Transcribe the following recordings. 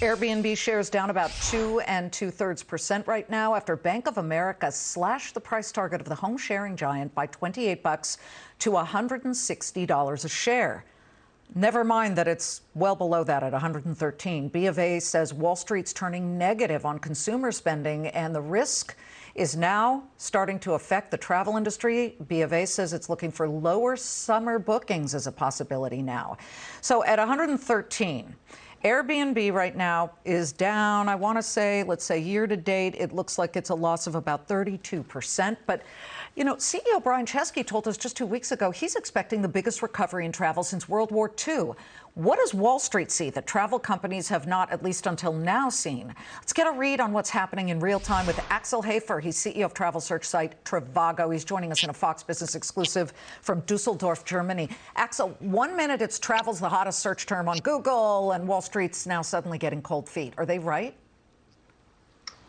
Airbnb shares down about 2 2/3% right now after Bank of America slashed the price target of the home sharing giant by $28 to $160 a share. Never mind that it's well below that at 113. B of A says Wall Street's turning negative on consumer spending, and the risk is now starting to affect the travel industry. B of A says it's looking for lower summer bookings as a possibility now. So at 113, Airbnb right now is down, I want to say, let's say year to date, it looks like it's a loss of about 32%. But, you know, CEO Brian Chesky told us just 2 weeks ago he's expecting the biggest recovery in travel since World War II. What does Wall Street see that travel companies have not, at least until now, seen? Let's get a read on what's happening in real time with Axel Hefer. He's CEO of travel search site Trivago. He's joining us in a Fox Business exclusive from Dusseldorf, Germany. Axel, 1 minute it's travel's the hottest search term on Google, and Wall Street's now suddenly getting cold feet. Are they right?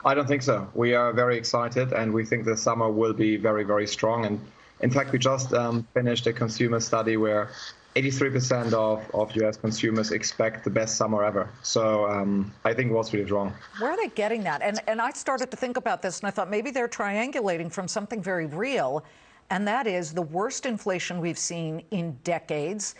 I don't think so. We are very excited, and we think the summer will be very, very strong. And in fact, we just finished a consumer study where 83% of U.S. consumers expect the best summer ever. So I think Wall Street is wrong. Where are they getting that? And I started to think about this, and I thought maybe they're triangulating from something very real, and that is the worst inflation we've seen in decades.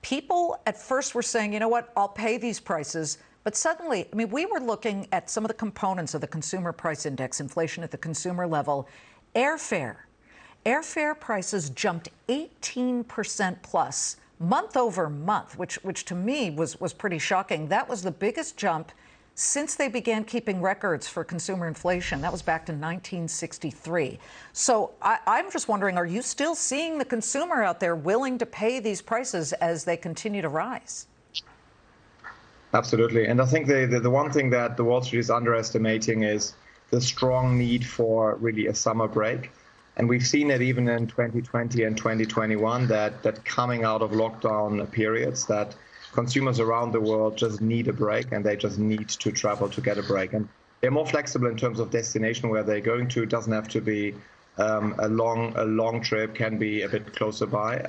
People at first were saying, you know what, I'll pay these prices. But suddenly, I mean, we were looking at some of the components of the consumer price index, inflation at the consumer level. Airfare prices jumped 18% plus month over month, which to me was pretty shocking. That was the biggest jump since they began keeping records for consumer inflation. That was back in 1963. So I'm just wondering, are you still seeing the consumer out there willing to pay these prices as they continue to rise? Absolutely. And I think the one thing that the Wall Street is underestimating is the strong need for really a summer break. And we've seen it even in 2020 and 2021 that coming out of lockdown periods, that consumers around the world just need a break, and they just need to travel to get a break. And they're more flexible in terms of destination where they're going to. It doesn't have to be a long trip, can be a bit closer by.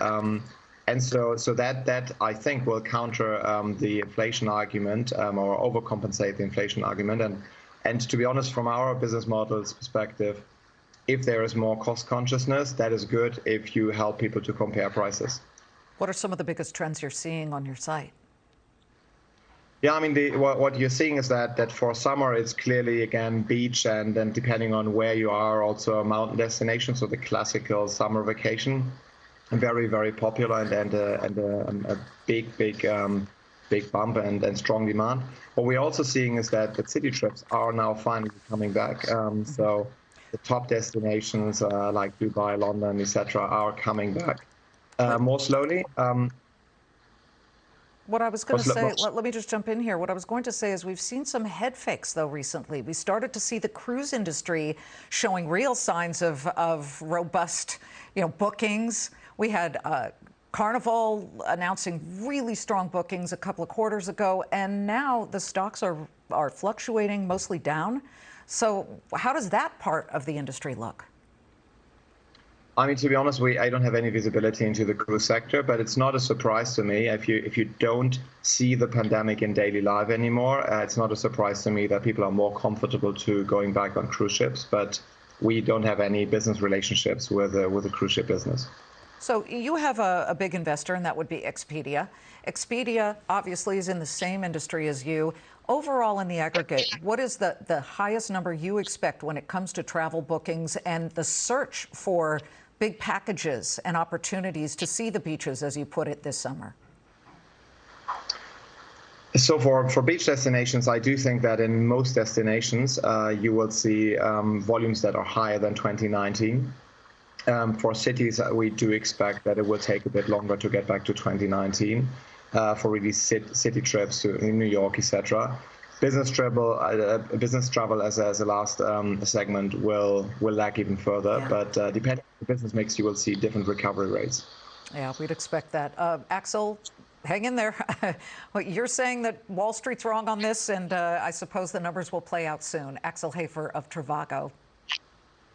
And so that I think will counter the inflation argument or overcompensate the inflation argument. And to be honest, from our business model's perspective, if there is more cost consciousness, that is good if you help people to compare prices. What are some of the biggest trends you're seeing on your site? Yeah, I mean, what you're seeing is that for summer, it's clearly, again, beach, and then depending on where you are, also a mountain destination. So the classical summer vacation, very, very popular and a big bump and strong demand. What we're also seeing is that city trips are now finally coming back. So the top destinations like Dubai, London, etc., are coming back more slowly. What I was going to say, let me just jump in here. What I was going to say is we've seen some head fakes, though, recently. We started to see the cruise industry showing real signs of robust, bookings. We had Carnival announcing really strong bookings a couple of quarters ago, and now the stocks are fluctuating, mostly down. So how does that part of the industry look? I mean, to be honest, I don't have any visibility into the cruise sector, but it's not a surprise to me. If you don't see the pandemic in daily life anymore, it's not a surprise to me that people are more comfortable to going back on cruise ships. But we don't have any business relationships with the cruise ship business. So you have a big investor, and that would be Expedia. Expedia obviously is in the same industry as you. Overall, in the aggregate, what is the highest number you expect when it comes to travel bookings and the search for big packages and opportunities to see the beaches, as you put it, this summer? So for beach destinations, I do think that in most destinations, you will see volumes that are higher than 2019. For cities, we do expect that it will take a bit longer to get back to 2019 for really city trips to New York, etc. Business travel as a last segment will lag even further. Yeah. But depending on the business mix, you will see different recovery rates. Yeah, we'd expect that. Axel, hang in there. You're saying that Wall Street's wrong on this, and I suppose the numbers will play out soon. Axel Hefer of Trivago.